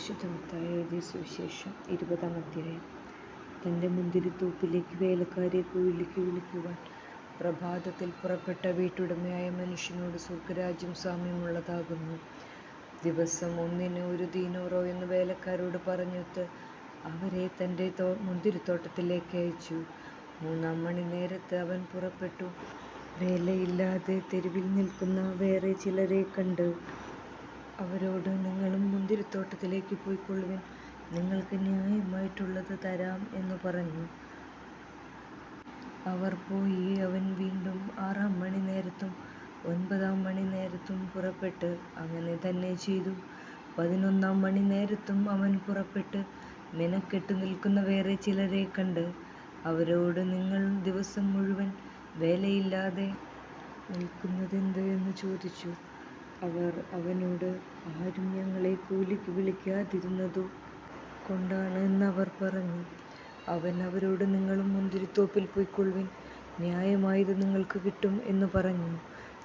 വിശുദ്ധ മത്തായി എഴുതിയ സുവിശേഷം 20-ാം അധ്യായം. തൻ്റെ മുന്തിരിത്തോപ്പിലേക്ക് വേലക്കാരെ കൂലിക്ക് വിളിക്കുവാൻ പ്രഭാതത്തിൽ പുറപ്പെട്ട വീട്ടുടമയായ മനുഷ്യനോട് സ്വർഗരാജ്യം സാമ്യമുള്ളതാകുന്നു. ദിവസം ഒന്നിന് 1 ദീനാറോ എന്ന് വേലക്കാരോട് പറഞ്ഞിട്ട് അവരെ തൻ്റെ മുന്തിരിത്തോട്ടത്തിലേക്ക് അയച്ചു. 3-ാം മണിനേരത്ത് അവൻ പുറപ്പെട്ടു. വേലയില്ലാതെ തെരുവിൽ നിൽക്കുന്ന വേറെ ചിലരെ കണ്ട് അവരോട്, നിങ്ങളും മുന്തിരിത്തോട്ടത്തിലേക്ക് പോയിക്കൊള്ളുവിൻ, നിങ്ങൾക്ക് ന്യായമായിട്ടുള്ളത് തരാം എന്നു പറഞ്ഞു. അവർ പോയി. അവൻ വീണ്ടും 6-ാം മണിനേരത്തും 9-ാം മണിനേരത്തും പുറപ്പെട്ട് അങ്ങനെ തന്നെ ചെയ്തു. 11-ാം മണിനേരത്തും അവൻ പുറപ്പെട്ട് മെനക്കെട്ട് നിൽക്കുന്ന വേറെ ചിലരെ കണ്ട് അവരോട്, നിങ്ങൾ ദിവസം മുഴുവൻ വേലയില്ലാതെ നിൽക്കുന്നതെന്ത് എന്ന് ചോദിച്ചു. അവർ അവനോട്, ആരും ഞങ്ങളെ കൂലിക്ക് വിളിക്കാതിരുന്നതു കൊണ്ടാണ് എന്നവർ പറഞ്ഞു. അവൻ അവരോട്, നിങ്ങളും മുന്തിരിത്തോപ്പിൽ പോയിക്കൊള്ളുവിൻ, ന്യായമായത് നിങ്ങൾക്ക് കിട്ടും എന്നു പറഞ്ഞു.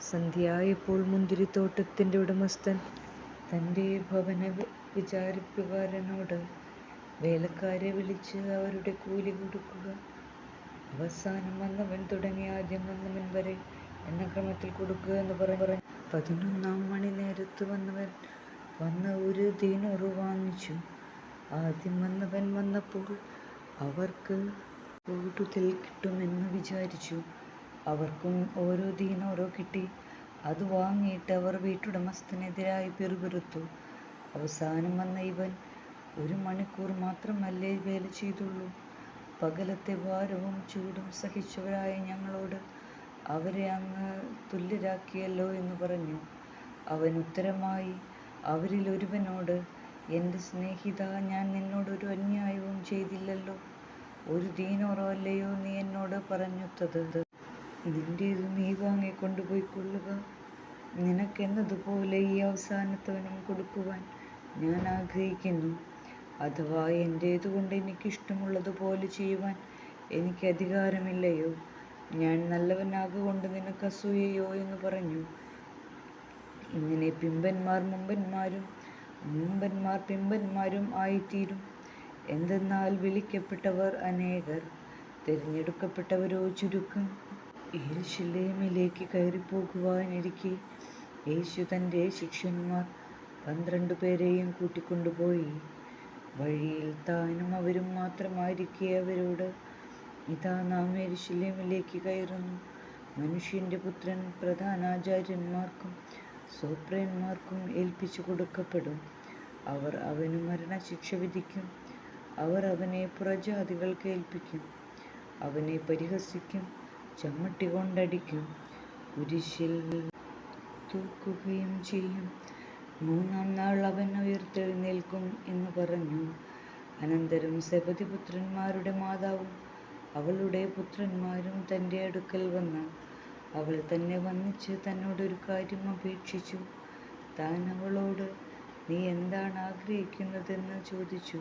സന്ധ്യയായപ്പോൾ മുന്തിരിത്തോട്ടത്തിൻ്റെ ഉടമസ്ഥൻ തൻ്റെ ഭവന വിചാരിപ്പുകാരനോട്, വേലക്കാരെ വിളിച്ച് അവരുടെ കൂലി കൊടുക്കുക, അവസാനം വന്നവൻ തുടങ്ങി ആദ്യം വന്നവൻ വരെ എന്ന ക്രമത്തിൽ കൊടുക്കുക എന്ന് പറഞ്ഞു. 11-ാം മണിനേരത്ത് വന്നവൻ വന്ന് 1 ദീനാറോ വാങ്ങിച്ചു. ആദ്യം വന്നവൻ വന്നപ്പോൾ അവർക്ക് കൂടുതൽ കിട്ടുമെന്ന് വിചാരിച്ചു. അവർക്കും ഓരോ ദീനാറോ കിട്ടി. അത് വാങ്ങിയിട്ട് അവർ വീട്ടുടമസ്ഥനെതിരായി പിറുപിറുത്തു. അവസാനം വന്ന ഇവൻ 1 മണിക്കൂർ മാത്രമല്ലേ വേല ചെയ്തുള്ളൂ? പകലത്തെ ഭാരവും ചൂടും സഹിച്ചവരായ ഞങ്ങളോട് അവരെ അങ്ങ് തുല്യരാക്കിയല്ലോ എന്ന് പറഞ്ഞു. അവൻ ഉത്തരമായി അവരിൽ ഒരുവനോട്, എൻ്റെ സ്നേഹിതാ, ഞാൻ നിന്നോട് ഒരു അന്യായവും ചെയ്തില്ലല്ലോ. 1 ദീനാറോ അല്ലയോ നീ എന്നോട് പറഞ്ഞൊത്തത്? നിന്റേത് നീ വാങ്ങിക്കൊണ്ടുപോയിക്കൊള്ളുക. നിനക്കെന്നതുപോലെ ഈ അവസാനത്തവനും കൊടുക്കുവാൻ ഞാൻ ആഗ്രഹിക്കുന്നു. അഥവാ എൻ്റേതുകൊണ്ട് എനിക്കിഷ്ടമുള്ളതുപോലെ ചെയ്യുവാൻ എനിക്ക് അധികാരമില്ലയോ? ഞാൻ നല്ലവനാകൊണ്ട് നിനക്ക് അസൂയയോ എന്ന് പറഞ്ഞു. ഇങ്ങനെ പിമ്പന്മാർ മുമ്പന്മാരും മുമ്പന്മാർ പിമ്പന്മാരും ആയിത്തീരും. എന്തെന്നാൽ വിളിക്കപ്പെട്ടവർ അനേകർ, തിരഞ്ഞെടുക്കപ്പെട്ടവരോ ചുരുക്കം. യെരൂശലേമിലേക്ക് കയറിപ്പോകുവാനിരിക്കെ യേശു തൻ്റെ ശിഷ്യന്മാർ 12 പേരെയും കൂട്ടിക്കൊണ്ടുപോയി. വഴിയിൽ താനും അവരും മാത്രമായിരിക്കെ അവരോട്, ഇതാ നാം യെരൂശലേമിലേക്ക് കയറുന്നു. മനുഷ്യൻ്റെ പുത്രൻ പ്രധാനാചാര്യന്മാർക്കും സ്വപ്രയന്മാർക്കും ഏൽപ്പിച്ചു കൊടുക്കപ്പെടും. അവർ അവനു മരണശിക്ഷ വിധിക്കും. അവർ അവനെ പുറജാതികൾക്ക് ഏൽപ്പിക്കും. അവനെ പരിഹസിക്കും, ചമ്മട്ടി കൊണ്ടടിക്കും, കുരിശിൽ തൂക്കുകയും ചെയ്യും. 3-ാം നാൾ അവൻ ഉയിർത്തെഴുന്നേൽക്കും എന്ന് പറഞ്ഞു. അനന്തരം സെബെദിപുത്രന്മാരുടെ മാതാവും അവളുടെ പുത്രന്മാരും തൻ്റെ അടുക്കൽ വന്ന് അവൾ തന്നെ വന്ദിച്ച് തന്നോടൊരു കാര്യം അപേക്ഷിച്ചു. താൻ അവളോട്, നീ എന്താണ് ആഗ്രഹിക്കുന്നതെന്ന് ചോദിച്ചു.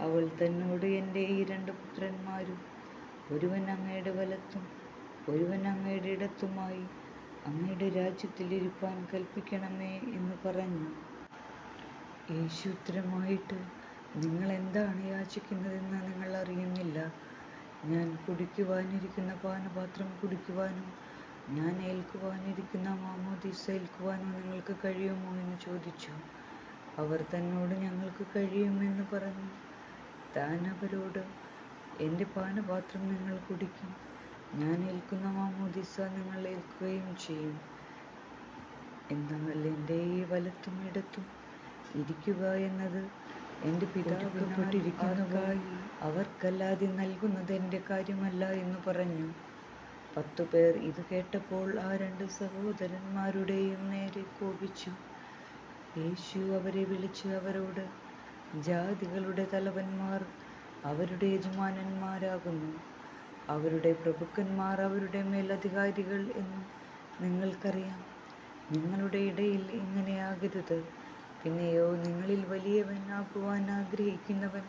അവൾ തന്നോട്, എൻ്റെ ഈ 2 പുത്രന്മാരും ഒരുവൻ അങ്ങയുടെ വലത്തും ഒരുവൻ അങ്ങയുടെ ഇടത്തുമായി അങ്ങയുടെ രാജ്യത്തിൽ ഇരിപ്പാൻ കൽപ്പിക്കണമേ എന്ന് പറഞ്ഞു. യേശു ഉത്തരമായിട്ട്, നിങ്ങൾ എന്താണ് യാചിക്കുന്നതെന്ന് നിങ്ങൾ അറിയുന്നില്ല. ഞാൻ കുടിക്കുവാനിരിക്കുന്ന പാനപാത്രം കുടിക്കുവാനോ ഞാൻ ഏൽക്കുവാനിരിക്കുന്ന മാമോദീസ ഏൽക്കുവാനോ നിങ്ങൾക്ക് കഴിയുമോ എന്ന് ചോദിച്ചു. അവർ തന്നോട്, ഞങ്ങൾക്ക് കഴിയും എന്ന് പറഞ്ഞു. താൻ അവരോട്, എൻ്റെ പാനപാത്രം നിങ്ങൾ കുടിക്കും, ഞാൻ ഏൽക്കുന്ന മാമോദീസ നിങ്ങൾ ഏൽക്കുകയും ചെയ്യും. എന്നാൽ എൻ്റെ ഈ വലത്തും ഇടത്തും ഇരിക്കുക എന്നത് എൻ്റെ പിതാവിനായി അവർക്കല്ലാതെ നൽകുന്നത് എൻ്റെ കാര്യമല്ല എന്ന് പറഞ്ഞു. 10 പേർ ഇത് കേട്ടപ്പോൾ ആ 2 സഹോദരന്മാരുടെയും നേരെ കോപിച്ചു. യേശു അവരെ വിളിച്ച് അവരോട്, ജാതികളുടെ തലവന്മാർ അവരുടെ യജമാനന്മാരാകുന്നു, അവരുടെ പ്രഭുക്കന്മാർ അവരുടെ മേലധികാരികൾ എന്നും നിങ്ങൾക്കറിയാം. നിങ്ങളുടെ ഇടയിൽ ഇങ്ങനെയാകരുത്. പിന്നെയോ, നിങ്ങളിൽ വലിയവൻ ആകുവാൻ ആഗ്രഹിക്കുന്നവൻ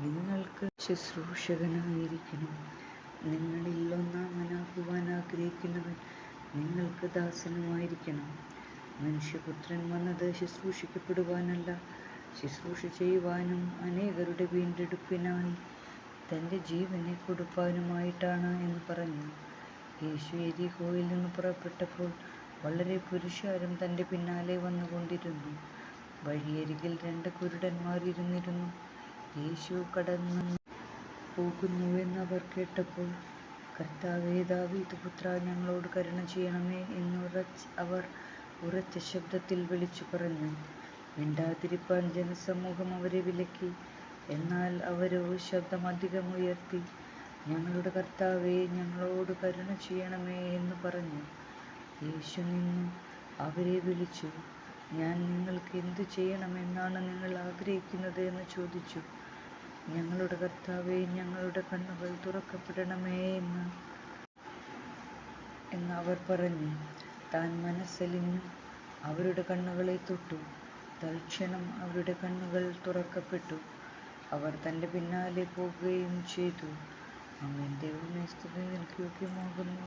നിങ്ങൾക്ക് ശുശ്രൂഷകനായിരിക്കണം. നിങ്ങളിൽ ഒന്നാമനാകുവാൻ ആഗ്രഹിക്കുന്നവൻ നിങ്ങൾക്ക് ദാസനുമായിരിക്കണം. മനുഷ്യപുത്രൻ വന്നത് ശുശ്രൂഷിക്കപ്പെടുവാനല്ല, ശുശ്രൂഷ ചെയ്യുവാനും അനേകരുടെ വീണ്ടെടുപ്പിനായി തൻ്റെ ജീവനെ കൊടുപ്പാനുമായിട്ടാണ് എന്ന് പറഞ്ഞു. യേശു യെരിഹോയിൽ നിന്ന് പുറപ്പെട്ടപ്പോൾ വളരെ പുരുഷാരം തൻ്റെ പിന്നാലെ വന്നുകൊണ്ടിരുന്നു. വഴിയരികിൽ 2 കുരുടന്മാർ ഇരുന്നിരുന്നു. യേശു കടന്നു പോകുന്നുവെന്ന് അവർ കേട്ടപ്പോൾ, കർത്താവേ, ദാവീദ് പുത്രാ, ഞങ്ങളോട് കരുണ ചെയ്യണമേ എന്ന് അവർ ഉറച്ച ശബ്ദത്തിൽ വിളിച്ചു പറഞ്ഞു. മിണ്ടാതിരിപ്പാൻ ജനസമൂഹം അവരെ വിലക്കി. എന്നാൽ അവരോ ശബ്ദം അധികമുയർത്തി, ഞങ്ങളുടെ കർത്താവേ, ഞങ്ങളോട് കരുണ ചെയ്യണമേ എന്ന് പറഞ്ഞു. യേശു നിന്നു അവരെ വിളിച്ചു, ഞാൻ നിങ്ങൾക്ക് എന്തു ചെയ്യണമെന്നാണ് നിങ്ങൾ ആഗ്രഹിക്കുന്നത് എന്ന് ചോദിച്ചു. ഞങ്ങളുടെ കർത്താവേ, ഞങ്ങളുടെ കണ്ണുകൾ തുറക്കപ്പെടണമേ എന്ന് അവർ പറഞ്ഞു. താൻ മനസ്സലിഞ്ഞു അവരുടെ കണ്ണുകളെ തൊട്ടു. തൽക്ഷണം അവരുടെ കണ്ണുകൾ തുറക്കപ്പെട്ടു. അവർ തൻ്റെ പിന്നാലെ പോകുകയും ചെയ്തു. ആമേൻ. ദൈവമേ, സ്തുതി നിനക്ക് യോഗ്യമാകുന്നു.